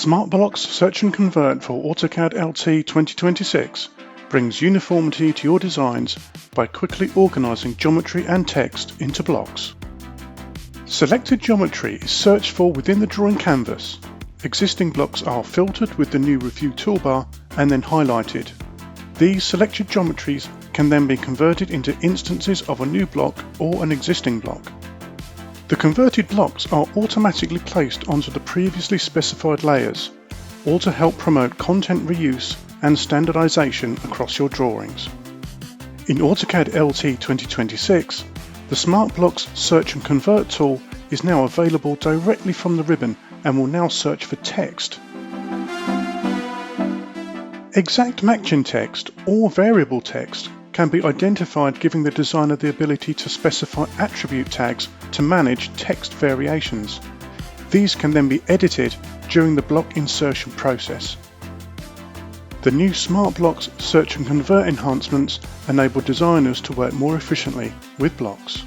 Smart Blocks Search and Convert for AutoCAD LT 2026 brings uniformity to your designs by quickly organizing geometry and text into blocks. Selected geometry is searched for within the drawing canvas. Existing blocks are filtered with the new Review toolbar and then highlighted. These selected geometries can then be converted into instances of a new block or an existing block. The converted blocks are automatically placed onto the previously specified layers, all to help promote content reuse and standardization across your drawings. In AutoCAD LT 2026, the Smart Blocks Search and Convert tool is now available directly from the ribbon and will now search for text. Exact matching text or variable text can be identified, giving the designer the ability to specify attribute tags to manage text variations. These can then be edited during the block insertion process. The new Smart Blocks Search and Convert enhancements enable designers to work more efficiently with blocks.